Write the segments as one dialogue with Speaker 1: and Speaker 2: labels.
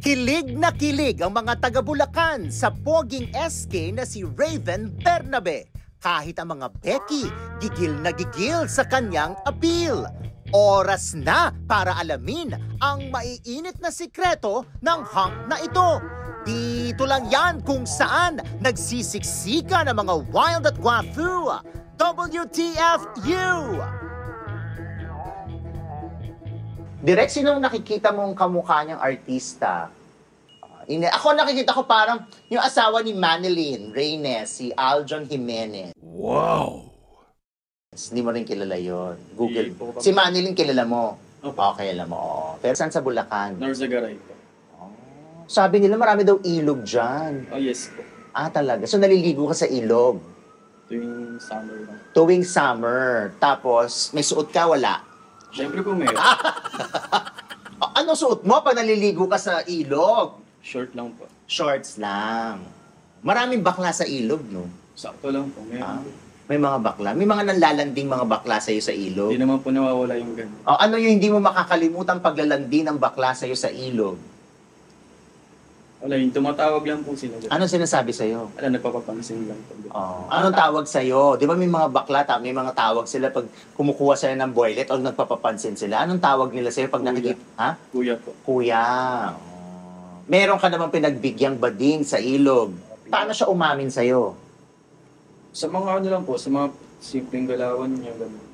Speaker 1: Kilig na kilig ang mga taga-Bulacan sa poging SK na si Raven Bernabe. Kahit ang mga Becky, gigil na gigil sa kanyang appeal. Oras na para alamin ang maiinit na sikreto ng hunk na ito. Dito lang yan kung saan nagsisiksika ng mga wild at guafu. WTFU! Direk, sinong nakikita mong kamukha niyang artista? Ako nakikita ko parang yung asawa ni Manilyn Reynes, si Aljon Jimenez.
Speaker 2: Wow!
Speaker 1: Hindi mo rin kilala yun. Google. Si Manilyn kilala mo? Okay, alam mo. Pero saan sa Bulacan?
Speaker 3: Norzagaray po.
Speaker 1: Sabi nila marami daw ilog dyan.
Speaker 3: Oh, yes po.
Speaker 1: Talaga. So naliligo ka sa ilog?
Speaker 3: Tuwing summer lang.
Speaker 1: Tuwing summer. Tapos may suot ka, wala?
Speaker 3: Siyempre po meron.
Speaker 1: Anong suot mo pag naliligo ka sa ilog?
Speaker 3: Short lang po.
Speaker 1: Shorts lang. Maraming bakla sa ilog, no?
Speaker 3: Sakto lang po. Meron.
Speaker 1: May mga bakla. May mga nanlalanding mga bakla sa'yo sa ilog.
Speaker 3: Hindi naman po nawawala yung ganun.
Speaker 1: Ano yung hindi mo makakalimutan paglalandi ng bakla sa'yo sa ilog?
Speaker 3: Wala, yung tumatawag lang po sila.
Speaker 1: Anong sinasabi sa'yo?
Speaker 3: Nagpapapansin lang po.
Speaker 1: Anong tawag sa'yo? Di ba may mga bakla, may mga tawag sila pag kumukuha sila ng boylet o nagpapapansin sila? Anong tawag nila sa'yo pag nakikita? Ha?
Speaker 3: Kuya po.
Speaker 1: Kuya. Meron ka namang pinagbigyang bading sa ilog. Paano siya umamin sa'yo?
Speaker 3: Sa mga ano lang po, sa mga simpleng galawan niya, gano'n.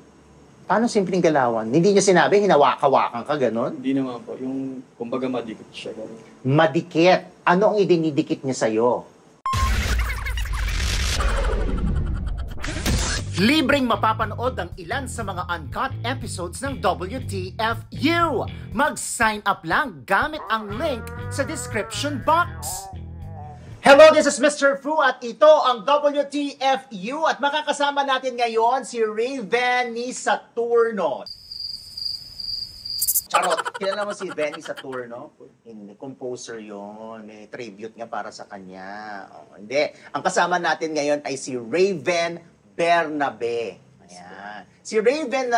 Speaker 1: Paano simpleng galawan? Hindi niya sinabi, hinawak-hawakan ka, gano'n?
Speaker 3: Hindi naman po. Yung, kumbaga madikit siya, gano'n.
Speaker 1: Madikit. Ano ang idinidikit niya sa'yo? Libreng mapapanood ang ilan sa mga uncut episodes ng WTFU. Mag-sign up lang gamit ang link sa description box. Hello, this is Mr. Fu at ito ang WTFU at makakasama natin ngayon si Raven Saturno. Charot, kilala mo si Benny Saturno? Composer yon, may tribute nga para sa kanya. Hindi, ang kasama natin ngayon ay si Raven Bernabe. Ayan. Si Raven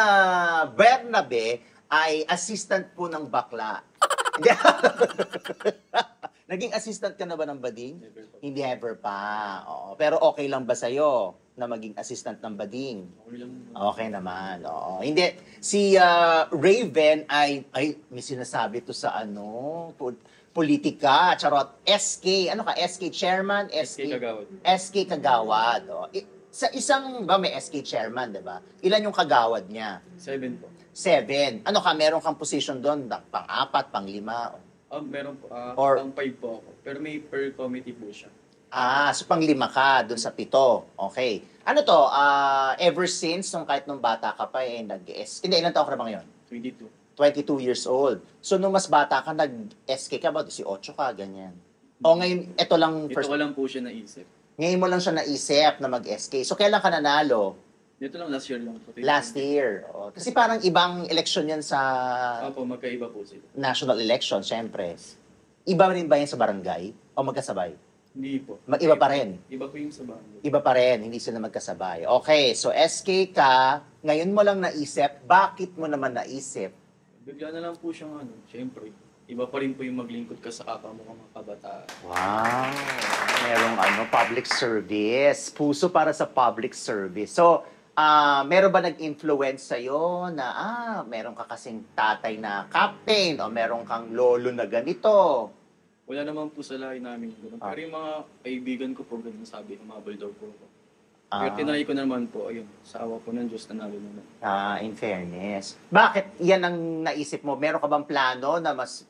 Speaker 1: Bernabe ay assistant po ng bakla. Naging assistant ka na ba ng bading?
Speaker 3: Never po.
Speaker 1: Hindi ever pa. Oo. Pero okay lang ba sa'yo na maging assistant ng bading?
Speaker 3: Okay lang.
Speaker 1: Okay naman. Oo. Hindi. Si Raven ay may sinasabi to sa politika. Charot. SK. Ano ka? SK chairman?
Speaker 3: SK Kagawad.
Speaker 1: SK Kagawad. Sa isang, may SK chairman, di ba? Ilan yung kagawad niya?
Speaker 3: 7 po.
Speaker 1: 7. Ano ka? Meron kang position doon? Pang-4, pang-5?
Speaker 3: Meron po.
Speaker 1: Or-
Speaker 3: Pang 5 po ako. Pero may per committee po siya.
Speaker 1: So pang-5 ka doon sa 7. Okay. Ano to? Ever since, kahit nung bata ka pa, Hindi, ilang taon ka na ba ngayon?
Speaker 3: 22.
Speaker 1: 22 years old. So nung mas bata ka, nag-SK ka ba? 18 ka, ganyan. O ngayon, ito lang
Speaker 3: Ito ko lang po siya naisip.
Speaker 1: Ngayon mo lang siya naisip na mag-SK. So kailan ka nanalo?
Speaker 3: Dito lang last year lang po.
Speaker 1: Last year. Kasi parang ibang election yan sa
Speaker 3: Opo, magkaiba po sila.
Speaker 1: national election, syempre. Iba rin ba yan sa barangay? O magkasabay?
Speaker 3: Hindi po.
Speaker 1: Iba pa rin?
Speaker 3: Iba po yung sa bahay.
Speaker 1: Iba pa rin, hindi sila magkasabay. Okay, so SK ka, ngayon mo lang naisip, bakit mo naman naisip?
Speaker 3: Bigla na lang po siyang syempre. Iba pa rin po yung maglingkod ka sa kapwa mo mga kabataan.
Speaker 1: Wow! Merong public service. Puso para sa public service. So, meron ba nag-influence sa'yo na, meron ka kasing tatay na captain o meron kang lolo na ganito?
Speaker 3: Wala naman po sa lahi namin. Pero yung mga kaibigan ko po, ganun sabi, umabol daw po ako. Pero tinry ko naman po, ayun, sa awa po ng Diyos, nanalo naman.
Speaker 1: In fairness. Bakit yan ang naisip mo? Meron ka bang plano na mas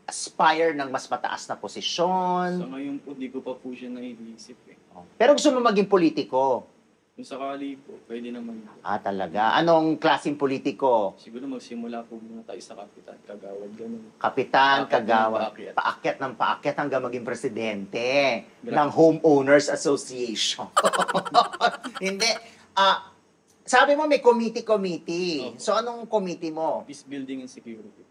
Speaker 1: aspire ng mas mataas na
Speaker 3: Sa
Speaker 1: posisyon?
Speaker 3: ngayon po, di ko pa po siya naiisip eh.
Speaker 1: Pero gusto mo maging politiko?
Speaker 3: Kung sakali po, pwede naman po.
Speaker 1: Talaga. Anong klaseng politiko?
Speaker 3: Siguro magsimula po muna tayo sa kapitan, kagawad, ganun.
Speaker 1: Kapitan,
Speaker 3: Paakyat ng
Speaker 1: kagawad,
Speaker 3: paakyat.
Speaker 1: paakyat ng paakyat hanggang maging presidente ng Homeowners Association. Hindi. Sabi mo may committee.
Speaker 3: Opo.
Speaker 1: So anong committee mo?
Speaker 3: Peace building and security.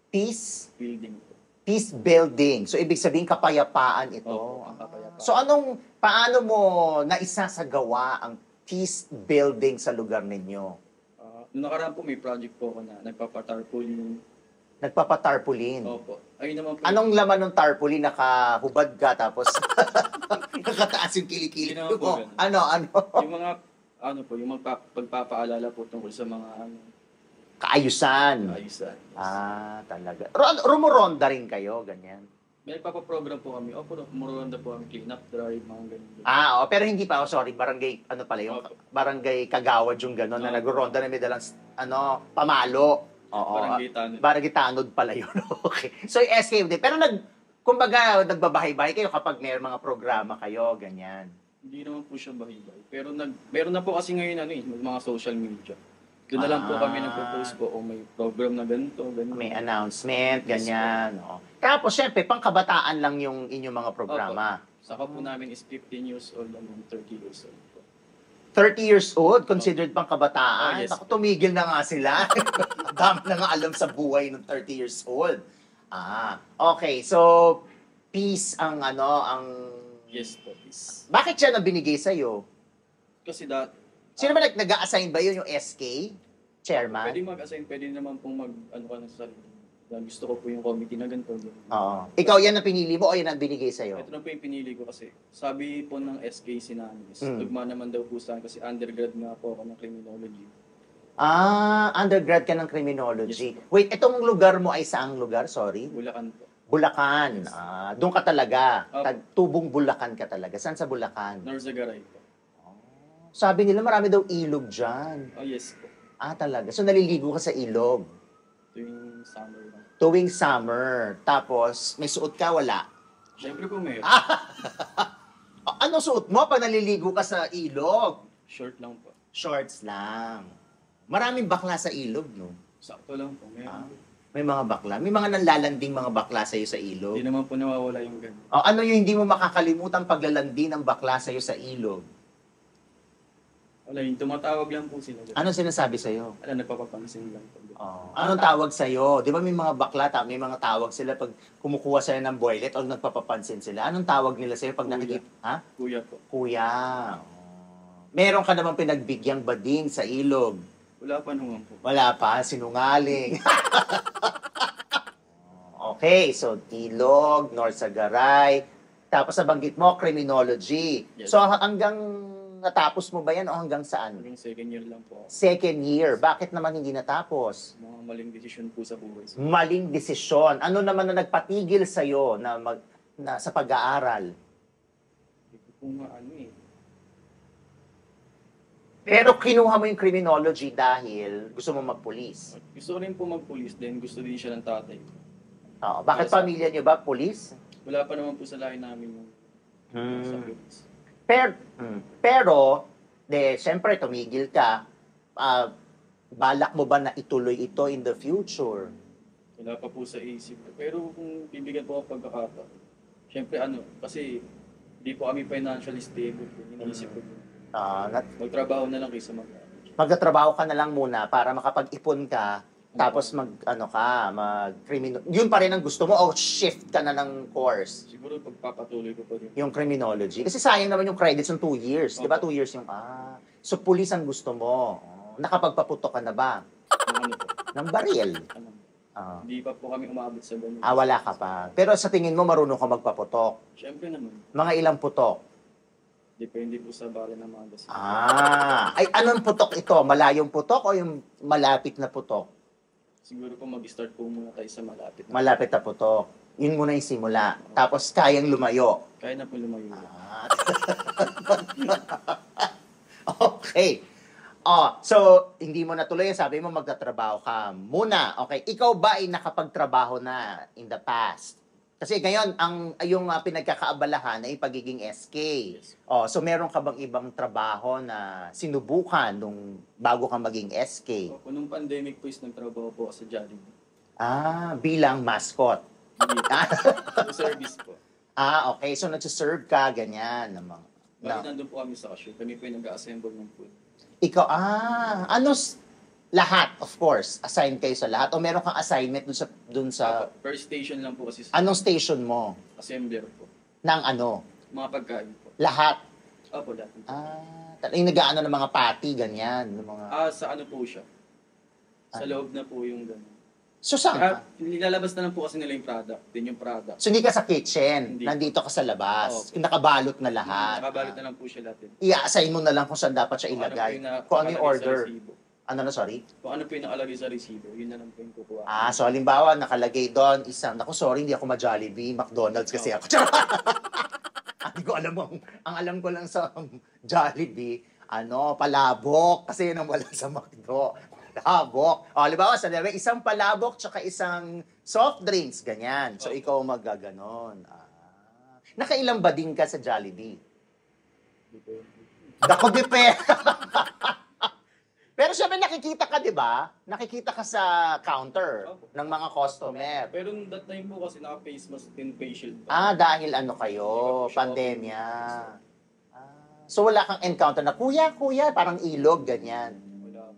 Speaker 1: Peace
Speaker 3: Building po.
Speaker 1: Peace building. So ibig sabihin kapayapaan ito.
Speaker 3: Opo, ang kapayapaan.
Speaker 1: So paano mo naisasagawa ang peace building sa lugar ninyo?
Speaker 3: Noong nakaraan po, may project po ako na nagpapatarpaulin
Speaker 1: Nagpapatarpaulin.
Speaker 3: Opo. Ayun naman po.
Speaker 1: Anong laman ng tarpaulin? Nakahubad ka tapos nakataas yung kilikili
Speaker 3: Hindi naman po
Speaker 1: mo.
Speaker 3: ganun.
Speaker 1: Ano?
Speaker 3: Yung mga, yung pagpapaalala po tungkol sa mga,
Speaker 1: Kaayusan.
Speaker 3: ayusan.
Speaker 1: Talaga. Rumuronda rin kayo, ganyan.
Speaker 3: May papaprogram po kami. Opo, murunda po kami, clean up drive, mga ganun.
Speaker 1: Pero hindi pa, sorry, barangay, ano pala yung,
Speaker 3: Opo.
Speaker 1: barangay Kagawad yung gano'n, na
Speaker 3: Opo.
Speaker 1: nagro-ronda na may dalang, pamalo. Oo.
Speaker 3: Barangay Tanod.
Speaker 1: Barangay Tanod pala yun. Okay. So, yung SK din. Pero kumbaga, nagbabahay-bahay kayo kapag may mga programa kayo, ganyan.
Speaker 3: Hindi naman po siya bahibay. Pero meron na po kasi ngayon mga social media. Doon na lang po kami nagpo-post po o may program na ganito, ganito.
Speaker 1: May announcement, ganyan. Oo. Tapos, syempre, pangkabataan lang yung inyong mga programa.
Speaker 3: Saka po namin is 15 years old hanggang 30 years old po.
Speaker 1: 30 years old, considered pang kabataan.
Speaker 3: Oh, yes.
Speaker 1: Ako, tumigil na nga sila. Dami na nga alam sa buhay ng 30 years old. Okay. So, peace ang
Speaker 3: Yes po, is.
Speaker 1: Bakit siya na binigay sa'yo?
Speaker 3: Kasi
Speaker 1: Sino ba nag-a-assign ba yun yung SK? Chairman?
Speaker 3: pwede mag-assign, pwede naman pong ka na sa sarili. Gusto ko po yung committee na ganito.
Speaker 1: Oo. Ikaw yan ang pinili mo o yan ang binigay sa'yo?
Speaker 3: Ito na po yung pinili ko kasi sabi po ng SK sinamis,
Speaker 1: Mm.
Speaker 3: tugma naman daw po sa akin kasi undergrad nga po ako ng criminology.
Speaker 1: Undergrad ka ng criminology.
Speaker 3: Yes,
Speaker 1: Wait, itong lugar mo ay saang lugar? Sorry?
Speaker 3: Bulacan po.
Speaker 1: Bulacan.
Speaker 3: Yes.
Speaker 1: Doon ka talaga.
Speaker 3: Opo.
Speaker 1: Tubong Bulacan ka talaga. Saan sa Bulacan?
Speaker 3: Norzagaray po.
Speaker 1: Sabi nila marami daw ilog dyan.
Speaker 3: Oh yes po.
Speaker 1: Talaga. So naliligo ka sa ilog.
Speaker 3: Tuwing summer lang.
Speaker 1: Tuwing summer. Tapos may suot ka, wala.
Speaker 3: Siyempre po meron.
Speaker 1: Ano suot mo pag naliligo ka sa ilog?
Speaker 3: Short lang po.
Speaker 1: Shorts lang. Maraming bakla sa ilog, no?
Speaker 3: Sakto lang po. Meron.
Speaker 1: May mga bakla. May mga nanlalanding mga bakla sa'yo sa ilog.
Speaker 3: Hindi naman po nawawala yung ganun.
Speaker 1: Ano yung hindi mo makakalimutan paglalandi ng bakla sa'yo sa ilog?
Speaker 3: Wala, yung tumatawag lang po sila.
Speaker 1: Anong sinasabi sa'yo?
Speaker 3: Nagpapapansin lang po.
Speaker 1: Anong tawag sa'yo? Di ba may mga bakla, may mga tawag sila pag kumukuha sila ng boylet o nagpapapansin sila? Anong tawag nila sa'yo pag
Speaker 3: Kuya.
Speaker 1: nakikita? Ha?
Speaker 3: Kuya po.
Speaker 1: Kuya. Meron ka namang pinagbigyang bading sa ilog.
Speaker 3: Wala pa naman po.
Speaker 1: Wala pa, sinungaling. Okay, so Ilog, Norzagaray, tapos nabanggit mo, criminology.
Speaker 3: Yes.
Speaker 1: So hanggang natapos mo ba yan o hanggang saan?
Speaker 3: Hanggang second year lang po.
Speaker 1: Second year. Bakit naman hindi natapos?
Speaker 3: Mga maling desisyon po sa buhay.
Speaker 1: Maling desisyon. Ano naman na nagpatigil sa'yo na sa pag-aaral?
Speaker 3: Hindi ko po nga
Speaker 1: Pero kinuha mo yung criminology dahil gusto mo magpulis.
Speaker 3: Gusto ko rin po mag-police, then gusto din siya ng tatay.
Speaker 1: Bakit
Speaker 3: Yes.
Speaker 1: pamilya niyo ba pulis?
Speaker 3: Wala pa naman po sa lahi namin yung sa police.
Speaker 1: Pero, siyempre, tumigil ka. Balak mo ba na ituloy ito in the future?
Speaker 3: Wala pa po sa isip. Pero kung bibigyan po ako pagkakataon, siyempre kasi di po kami financially stable. Iniisip ko po. Magtrabaho na lang kaysa
Speaker 1: Magtatrabaho ka na lang muna para makapag-ipon ka, tapos yun pa rin ang gusto mo o shift ka na ng course?
Speaker 3: Siguro pagpapatuloy ko pa rin.
Speaker 1: Yung criminology. Kasi sayang naman yung credits ng 2 years. Di ba 2 years yung, So, police ang gusto mo. Nakapagpaputok ka na ba?
Speaker 3: Po?
Speaker 1: Ng baril.
Speaker 3: Hindi pa po kami umabot sa ganun.
Speaker 1: Wala ka pa. Pero sa tingin mo, marunong ka magpaputok.
Speaker 3: Siyempre naman.
Speaker 1: Mga ilang putok?
Speaker 3: Depende po sa bala ng mga gas.
Speaker 1: Anong putok ito? Malayong putok o yung malapit na putok?
Speaker 3: Siguro po mag-start po muna tayo sa malapit.
Speaker 1: Malapit na putok. Yun muna yung simula. Tapos kayang lumayo.
Speaker 3: Kaya na po lumayo.
Speaker 1: Okay. So, hindi mo natuloy. Sabi mo magtatrabaho ka muna. Okay. Ikaw ba ay nakapagtrabaho na in the past? Kasi ngayon, yung pinagkakaabalahan ay pagiging SK.
Speaker 3: Yes.
Speaker 1: So meron ka bang ibang trabaho na sinubukan nung bago ka maging SK?
Speaker 3: Opo, nung pandemic po is nagtrabaho po ako sa Jollibee.
Speaker 1: Bilang mascot.
Speaker 3: Sa service po.
Speaker 1: Okay. So nagsiserve ka, ganyan.
Speaker 3: Bakit nandun po kami sa cashier? Kami po yung nag-assemble ng food.
Speaker 1: Ikaw, lahat, of course, assign kayo sa lahat. O meron kang assignment dun sa
Speaker 3: First station lang po kasi
Speaker 1: anong station mo?
Speaker 3: assembler po.
Speaker 1: Ng ano?
Speaker 3: Mga pagkain po.
Speaker 1: Lahat.
Speaker 3: Opo, lahat.
Speaker 1: Yung nag-ano ng mga patty, ganyan. Ng mga...
Speaker 3: Sa ano po siya? Sa loob na po yung gano'n.
Speaker 1: So, saan ka?
Speaker 3: Nilalabas na lang po kasi nila yung product. Din yung product.
Speaker 1: So, hindi ka sa kitchen.
Speaker 3: Hindi.
Speaker 1: Nandito ka sa labas.
Speaker 3: Oo.
Speaker 1: Nakabalot na lahat.
Speaker 3: Nakabalot na lang po siya lahat.
Speaker 1: I-assign mo na lang kung saan dapat siya ilagay. Kung ano yung order. Ano na, sorry?
Speaker 3: Kung ano po yung nakalagay sa resibo, yun na lang po yung kukuha.
Speaker 1: So halimbawa, nakalagay doon isang, naku, sorry, hindi ako ma-Jollibee, McDonald's kasi ako. Hindi ko alam ang alam ko lang sa Jollibee, palabok, kasi yun ang wala sa McDo. Palabok. Halimbawa, sabi, isang palabok tsaka isang soft drinks, ganyan. So ikaw magaganon. Nakailang bading ka sa Jollibee? Dako, dipe. Pero syempre nakikita ka, di ba? Nakikita ka sa counter ng mga customer.
Speaker 3: Pero that time po kasi naka-face mask din, facial pa.
Speaker 1: Dahil kayo, pandemya. So wala kang encounter na, kuya, parang ilog, ganyan.
Speaker 3: Wala.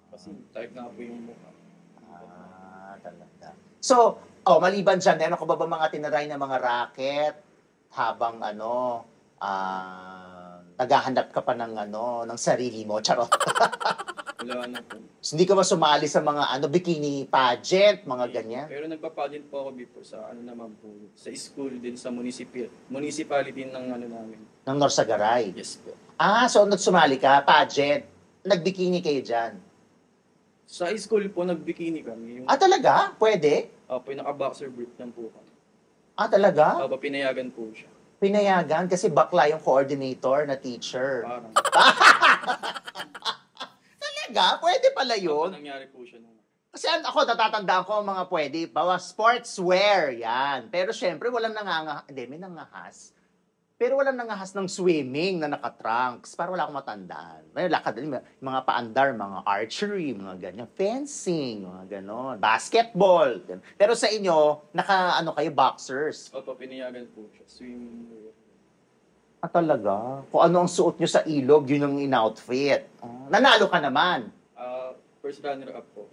Speaker 3: Kasi type na po yung mukha.
Speaker 1: Talaga. So, maliban dyan, meron ka ba mga tinaray na mga racket habang naghahanap ka pa ng sarili mo? Charot.
Speaker 3: Wala na po.
Speaker 1: So, hindi ka ba sumali sa mga bikini pageant, mga ganyan?
Speaker 3: Pero nagpa-pageant po ako before sa naman po, sa school din, sa municipality ng namin.
Speaker 1: Ng Norsagaray?
Speaker 3: Yes po.
Speaker 1: So nagsumali ka, pageant. Nagbikini kayo dyan?
Speaker 3: Sa school po, nagbikini kami.
Speaker 1: Talaga? Pwede?
Speaker 3: Po, yung naka-boxer brief lang po kami.
Speaker 1: Talaga?
Speaker 3: Pinayagan po siya.
Speaker 1: Pinayagan? Kasi bakla yung coordinator na teacher.
Speaker 3: Parang.
Speaker 1: Talaga? Pwede pala yun?
Speaker 3: Nangyari po siya nung.
Speaker 1: Kasi ako, natatandaan ko mga pwede. Sportswear, yan. Pero syempre, walang may nangahas. Pero walang nangahas ng swimming na naka-trunks. Para wala akong matandaan. May lakad din, mga paandar, mga archery, mga ganyan. Fencing, mga ganon. Basketball. Pero sa inyo, kayo, boxers.
Speaker 3: Pinayagan po siya. Swimming.
Speaker 1: Talaga? Kung ano ang suot nyo sa ilog, yun ang in-outfit. Nanalo ka naman?
Speaker 3: First runner-up po.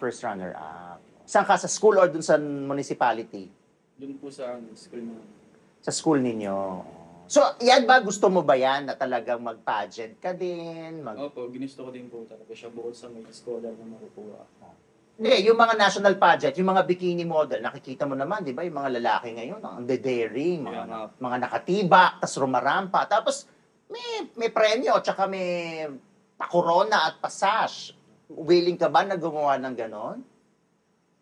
Speaker 1: First runner-up. Saan ka? Sa school or dun sa municipality?
Speaker 3: Dun po sa school namin.
Speaker 1: Sa school ninyo. So, yan ba? Gusto mo ba yan na talagang mag-pageant ka din?
Speaker 3: Ginusto ko din po talaga siya bukod sa may scholar na makukuha.
Speaker 1: Hindi, yung mga national pageant, yung mga bikini model, nakikita mo naman, di ba? Yung mga lalaki ngayon, ang daring, mga nakatibak, tas rumarampa. Tapos, may premyo, tsaka may pakorona at pasash. Willing ka ba na gumawa ng ganon?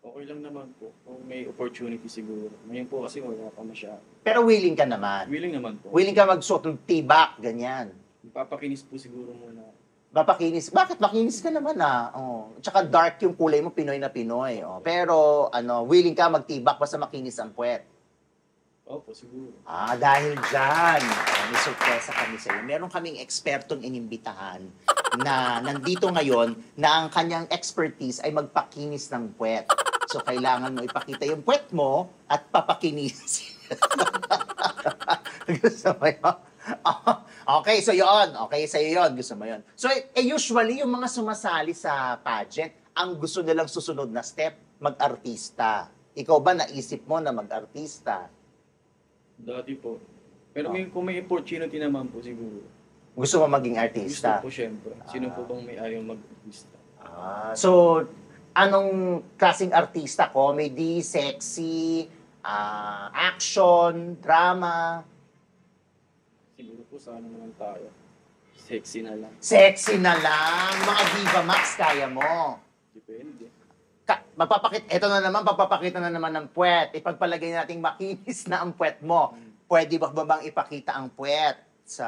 Speaker 3: Okay lang naman po. Kung may opportunity siguro. Ngayon po kasi wala pa masyado.
Speaker 1: Pero willing ka naman?
Speaker 3: Willing naman po.
Speaker 1: Willing ka magsuot ng tibak, ganyan?
Speaker 3: Papakinis po siguro muna.
Speaker 1: Mapakinis. Bakit? Makinis ka naman Tsaka dark yung kulay mo, Pinoy na Pinoy. Pero, willing ka magtibak basta makinis ang puwet.
Speaker 3: Opo, siguro.
Speaker 1: Dahil dyan, may sorpresa kami sa'yo. Meron kaming ekspertong inimbitahan na nandito ngayon na ang kanyang expertise ay magpakinis ng puwet. So, kailangan mo ipakita yung puwet mo at papakinis. Gusto mo yun? Okay, so yun. Okay, sa'yo yun. Gusto mo yun. So, usually, yung mga sumasali sa pageant, ang gusto nilang susunod na step, mag-artista. Ikaw ba naisip mo na mag-artista?
Speaker 3: Dati po. Pero kung may opportunity naman po siguro.
Speaker 1: Gusto mo maging artista?
Speaker 3: Gusto po, syempre. Sino po bang may ayaw mag-artista?
Speaker 1: So, anong klaseng artista? Comedy, sexy, action, drama?
Speaker 3: Siguro po sana naman tayo. Sexy na lang.
Speaker 1: Sexy na lang. Mga Viva Max, kaya mo.
Speaker 3: Depende.
Speaker 1: Ito na naman, papapakita na naman ng puwet. Ipagpalagay nating makinis na ang puwet mo. Pwede ba bang ipakita ang puwet sa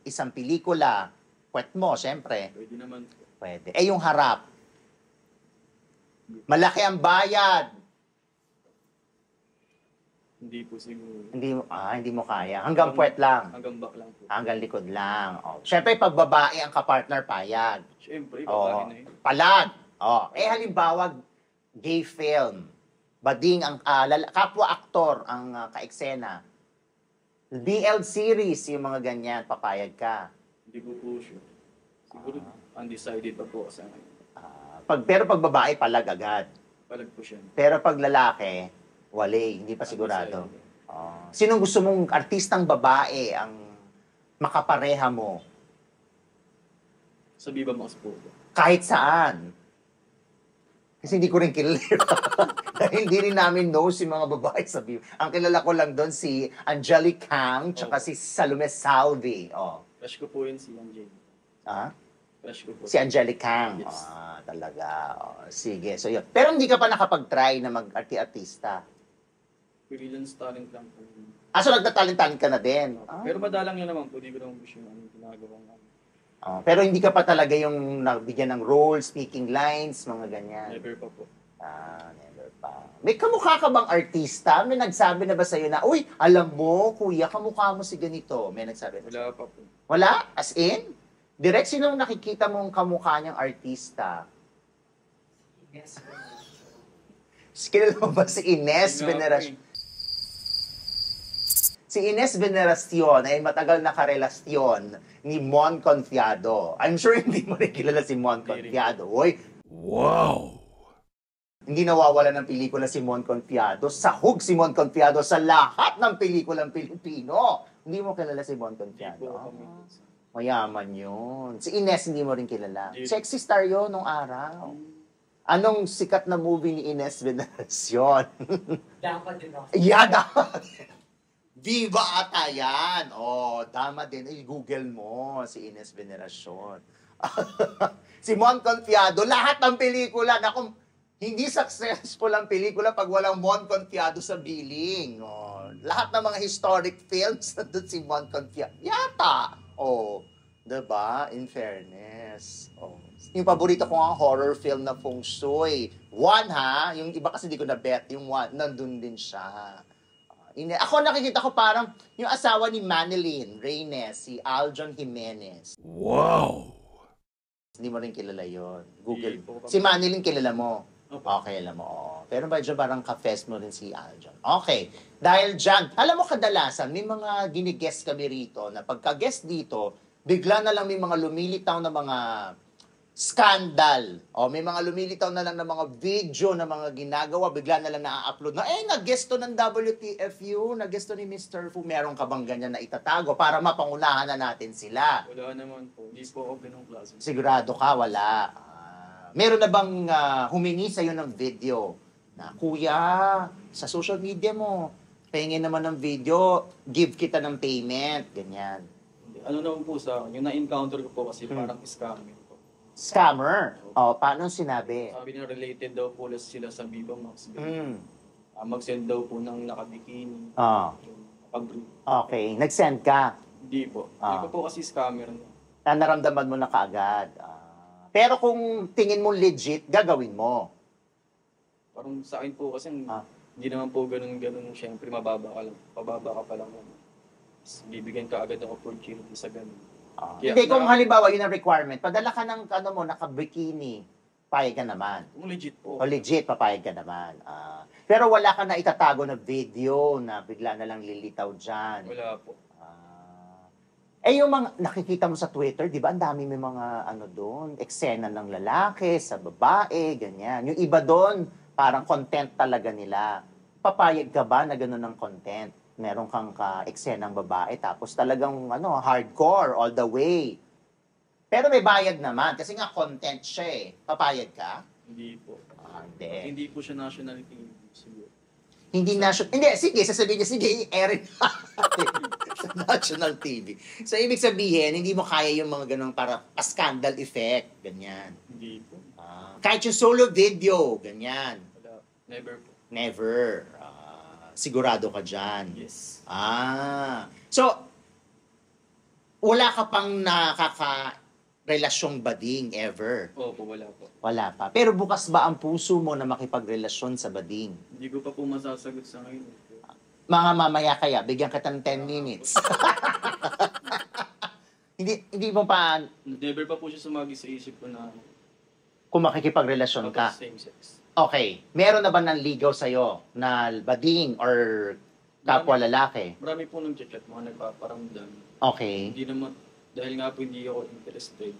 Speaker 1: isang pelikula? Puwet mo, syempre.
Speaker 3: Pwede naman.
Speaker 1: Pwede. Yung harap. Malaki ang bayad.
Speaker 3: Hindi po siguro.
Speaker 1: Hindi mo kaya. Hanggang puwet lang.
Speaker 3: Hanggang back lang po.
Speaker 1: Hanggang likod lang. Syempre, pag babae ang kapartner, payag.
Speaker 3: Syempre, babae na yun.
Speaker 1: Palag. Halimbawa, gay film. Bading ang kapwa-aktor ang kaeksena. BL series, yung mga ganyan, papayag ka.
Speaker 3: Hindi ko po sure. Siguro, undecided pa po sa ngayon.
Speaker 1: Pero pag babae, palag agad.
Speaker 3: Palag po siya.
Speaker 1: Pero pag lalaki, wale, hindi pa sigurado. Sinong gusto mong artistang babae ang makapareha mo?
Speaker 3: Sa Viva Max po.
Speaker 1: Kahit saan. Kasi hindi ko rin kilala. Hindi rin namin know si mga babae sa view. Ang kilala ko lang doon si Angelique Kang, tsaka si Salome Salvi. Oh.
Speaker 3: Crush ko po yun si Angel.
Speaker 1: Ah?
Speaker 3: Crush ko po.
Speaker 1: Si Angelique Kang.
Speaker 3: Yes.
Speaker 1: Talaga. Oh, sige. So yun. Pero hindi ka pa nakapag-try na mag-artista.
Speaker 3: Freelance talent lang po.
Speaker 1: So nagtatalent-talent ka na din.
Speaker 3: Pero madalang yun naman po. Di ko naman po siya ginagawa nga.
Speaker 1: Pero hindi ka pa talaga yung nabigyan ng roles, speaking lines, mga ganyan.
Speaker 3: Never pa po.
Speaker 1: Never pa. May kamukha ka bang artista? May nagsabi na ba sa'yo na, uy, alam mo, kuya, kamukha mo si ganito? May nagsabi na
Speaker 3: Wala pa po.
Speaker 1: Wala? As in? Direct, sinong nakikita mong kamukha niyang artista?
Speaker 2: Yes.
Speaker 1: Kilala mo ba si Ines Veneracion? Si Ines Veneracion ay matagal na karelasyon ni Mon Confiado. I'm sure hindi mo rin kilala si Mon Confiado. Uy,
Speaker 4: Wow!
Speaker 1: hindi nawawala ng pelikula si Mon Confiado. Sahog si Mon Confiado sa lahat ng pelikulang Pilipino. Hindi mo kilala si Mon
Speaker 3: Di po
Speaker 1: Confiado?
Speaker 3: kami.
Speaker 1: Mayaman yun. Si Ines hindi mo rin kilala.
Speaker 3: Di-
Speaker 1: Sexy star yun nung araw. Anong sikat na movie ni Ines Veneracion?
Speaker 2: Dapat din ako.
Speaker 1: Yada! Viva ata yan! Tama din. Google mo si Ines Veneracion. Si Mon Confiado, lahat ng pelikula, naku, hindi successful ang pelikula pag walang Mon Confiado sa billing. Lahat ng mga historic films, nandun si Mon Confiado. Yata! Diba? In fairness. Yung paborito ko nga horror film na Feng Shui. One ha, yung iba kasi di ko na-bet, yung one, nandun din siya. Ako nakikita ko parang yung asawa ni Manilyn Reynes, si Aljon Jimenez.
Speaker 4: Wow!
Speaker 1: Hindi mo rin kilala yon. Google.
Speaker 3: Hindi po.
Speaker 1: Si Manilyn kilala mo?
Speaker 3: Opo.
Speaker 1: Okay, alam mo. Pero medyo parang ka-fest mo rin si Aljon. Okay. Dahil dyan, alam mo kadalasan, may mga ginigest kami rito na pagka-guest dito, bigla na lang may mga lumilitaw na mga scandal. May mga lumilitaw na lang na mga video na mga ginagawa, bigla na lang na-upload na, nag-guest to ng WTFU, nag-guest to ni Mr. Fu. Meron ka bang ganyan na itatago para mapangunahan na natin sila?
Speaker 3: Wala naman po. Hindi po ako ganung klase.
Speaker 1: Sigurado ka, wala. Meron na bang humingi sa'yo ng video na, kuya, sa social media mo, pahingin naman ng video, give kita ng payment, ganyan.
Speaker 3: Ano naman po sa akin, yung na-encounter ko po kasi parang scammer po.
Speaker 1: Scammer? Paano sinabi?
Speaker 3: Sabi nila related daw po sila sa Viva Max.
Speaker 1: Mm.
Speaker 3: Mag-send daw po ng nakabikini. Pag-group.
Speaker 1: Okay. Nag-send ka.
Speaker 3: Hindi po. Hindi ko po kasi scammer na.
Speaker 1: Naramdaman mo na kaagad. Pero kung tingin mo legit, gagawin mo.
Speaker 3: Parang sa akin po kasi hindi naman po ganun. Siyempre mababa ka lang. Pababa ka pa lang. Bibigyan ka agad ng opportunity sa ganun. Kaya,
Speaker 1: Hindi, kung halimbawa yun ang requirement, padala ka ng naka-bikini, payag ka naman.
Speaker 3: Kung legit po.
Speaker 1: O legit, papayag ka naman. Pero wala ka na itatago na video na bigla na lang lilitaw dyan.
Speaker 3: Wala po.
Speaker 1: Yung mga nakikita mo sa Twitter, di ba, ang dami may mga doon, eksena ng lalaki, sa babae, ganyan. Yung iba doon, parang content talaga nila. Papayag ka ba na gano'n ng content? Meron kang ka-eksenang babae, tapos talagang hardcore all the way. Pero may bayad naman, kasi nga content siya eh. Papayag ka?
Speaker 3: Hindi po.
Speaker 1: Hindi.
Speaker 3: Hindi po siya national TV siguro.
Speaker 1: Hindi national... Hindi, sige, sasabihin niya, sige, i-air natin sa national TV. So, ibig sabihin, hindi mo kaya yung mga ganun para scandal effect, ganyan.
Speaker 3: Hindi po.
Speaker 1: Kahit yung solo video, ganyan.
Speaker 3: Wala. Never po.
Speaker 1: Never. Sigurado ka dyan.
Speaker 3: Yes.
Speaker 1: So, wala ka pang nakaka-relasyong bading ever?
Speaker 3: Opo, wala po.
Speaker 1: Wala pa. Pero bukas ba ang puso mo na makipagrelasyon sa bading?
Speaker 3: Hindi ko pa po masasagot sa ngayon.
Speaker 1: Mga mamaya kaya, bigyan kita ng 10 minutes. hindi mo pa
Speaker 3: Never pa po siya sumagi sa isip ko na
Speaker 1: kung makikipagrelasyon ka.
Speaker 3: same sex.
Speaker 1: Okay. Meron na ba nanligaw sa'yo na bading or kapwa lalaki?
Speaker 3: Marami po nang chat mga nagpaparamdam.
Speaker 1: Okay.
Speaker 3: Hindi naman, dahil nga po hindi ako interested.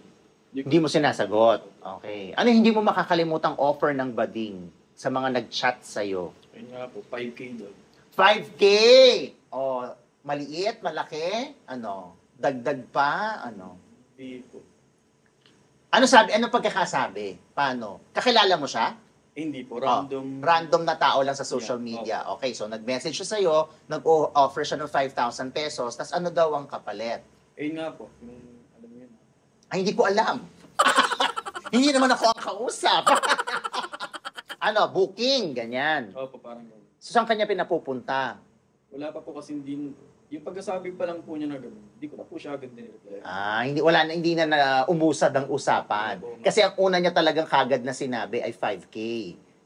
Speaker 1: Hindi mo sinasagot. Okay. Ano hindi mo makakalimutang offer ng bading sa mga nag-chat sa'yo?
Speaker 3: Ayun nga po, 5K daw.
Speaker 1: 5K! Maliit, malaki? Dagdag pa?
Speaker 3: Hindi po.
Speaker 1: Ano pagkakasabi? Paano? Kakilala mo siya?
Speaker 3: Hindi po,
Speaker 1: Random na tao lang sa social media. Okay, so nag-message siya sa'yo, nag-offer siya ng 5,000 pesos, tas ano daw ang kapalit?
Speaker 3: Eh nga po, yung alam mo yun.
Speaker 1: Ay, hindi ko alam. Hindi naman ako ang kausap. Ano, booking, ganyan.
Speaker 3: Opo, parang gano'n.
Speaker 1: So, saan kanya pinapupunta?
Speaker 3: Wala pa po kasi yung pagkasabi pa lang po niya na gano'n, hindi ko na po siya agad nireply.
Speaker 1: Hindi na umusad ang usapan. Kasi ang una niya talagang kagad na sinabi ay 5K.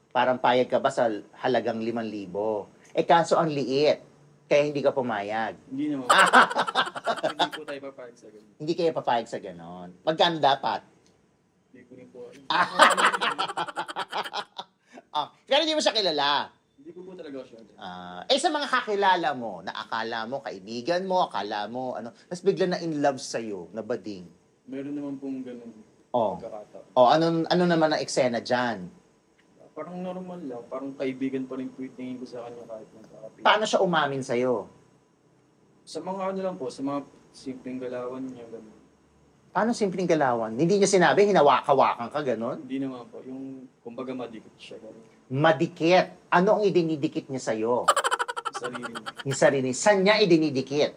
Speaker 1: Parang payag ka ba sa halagang 5,000? Eh kaso ang liit, kaya hindi ka pumayag.
Speaker 3: Hindi naman. Hindi po tayo papayag sa gano'n.
Speaker 1: Hindi kayo papayag sa ganon. Magkano dapat?
Speaker 3: Hindi ko rin po.
Speaker 1: Pero hindi mo siya kilala.
Speaker 3: Hindi ko po talaga siya.
Speaker 1: Sa mga kakilala mo, na akala mo, kaibigan mo, akala mo, tapos bigla na in love sa'yo, na bading.
Speaker 3: Meron naman pong gano'n.
Speaker 1: Oh.
Speaker 3: Pagkakataon.
Speaker 1: Ano naman ang eksena dyan?
Speaker 3: Parang normal lang. Parang kaibigan pa rin po yung tingin ko sa kanya kahit magkakapit.
Speaker 1: Paano siya umamin sa'yo?
Speaker 3: Sa mga ano lang po, sa mga simpleng galawan niya, gano'n.
Speaker 1: Paano simpleng galawan? Hindi niya sinabi, hinawak-hawakan ka, ganon?
Speaker 3: Hindi naman po. Yung, kumbaga, madikit siya. Gano'n.
Speaker 1: Madikit. Ano ang idinidikit niya sa'yo?
Speaker 3: Sarili niya.
Speaker 1: Yung sarili. Saan niya idinidikit?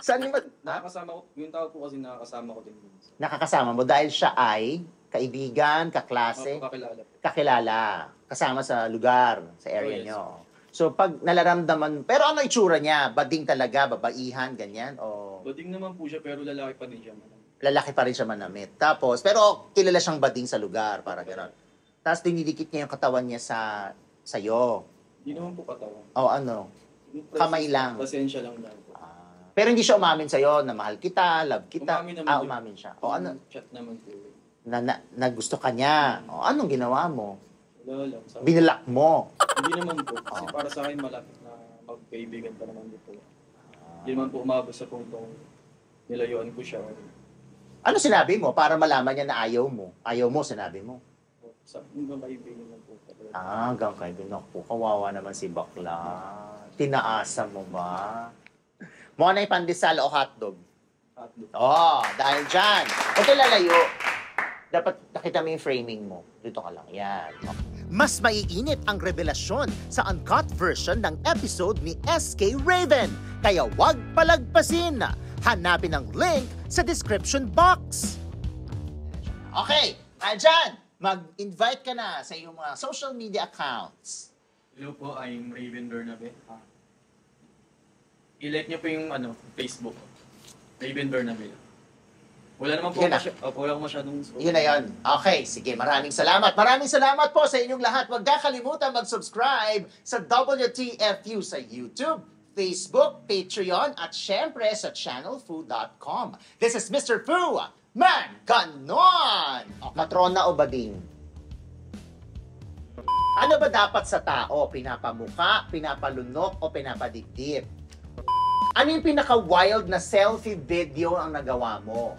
Speaker 1: Saan niya
Speaker 3: Nakakasama ko, yung tao po kasi nakakasama ko din.
Speaker 1: nakakasama mo? Dahil siya ay kaibigan, kaklase,
Speaker 3: Kakilala po.
Speaker 1: kakilala, kasama sa lugar, sa area
Speaker 3: Oh, yes.
Speaker 1: niyo. So, pag nalaramdaman, pero ano itsura niya? Bading talaga, babaihan, ganyan? O
Speaker 3: Bading naman po siya, pero lalaki pa din siya.
Speaker 1: lalaki pa rin siya manamit? Tapos, pero kilala siyang bading sa lugar, para gano'n. Tapos, dinidikit niya yung katawan niya sa'yo.
Speaker 3: Hindi naman po katawan.
Speaker 1: O ano?
Speaker 3: Yung
Speaker 1: Kamay lang.
Speaker 3: Pasensya lang daw po.
Speaker 1: Pero hindi siya umamin sa'yo na mahal kita, love kita.
Speaker 3: Umamin naman din.
Speaker 1: Umamin siya. O ano?
Speaker 3: Chat naman po.
Speaker 1: Na gusto ka niya. O anong ginawa mo?
Speaker 3: Wala lang. Sabi,
Speaker 1: Binalak mo.
Speaker 3: hindi naman po. Kasi para sa akin, malapit na magkaibigan pa naman dito. Hindi naman po umabot sa puntong nilayuan ko siya.
Speaker 1: Ano sinabi mo para malaman niya na ayaw mo? Ayaw mo, sinabi mo.
Speaker 3: Sa hanggang kaibigan lang po.
Speaker 1: Hanggang kaibigan ako. Kawawa naman si bakla. Tinaasa mo ba? Mukha na yung pandesal o hotdog.
Speaker 3: Hotdog.
Speaker 1: Dahil dyan. Huwag kayo lalayo. Dapat nakita mo yung framing mo. Dito ka lang. Yan. Mas maiinit ang revelasyon sa uncut version ng episode ni SK Raven. Kaya wag palagpasin. Hanapin ang link sa description box. Okay, andyan. Mag-invite ka na sa iyong mga social media accounts.
Speaker 3: Hello po, I'm Raven Bernabe. I-like niyo po yung Facebook. Raven Bernabe. Wala naman po
Speaker 1: Yun na.
Speaker 3: wala ko masyadong...
Speaker 1: Yun na yun. Okay, sige. Maraming salamat. Maraming salamat po sa inyong lahat. Huwag kakalimutan mag-subscribe sa WTFU sa YouTube, Facebook, Patreon, at syempre sa channelfu.com. This is Mr. Fu. Man, ganon! Matrona o bading? Ano ba dapat sa tao? Pinapamuka, pinapalunok, o pinapadikdik? Ano yung pinaka-wild na selfie video ang nagawa mo?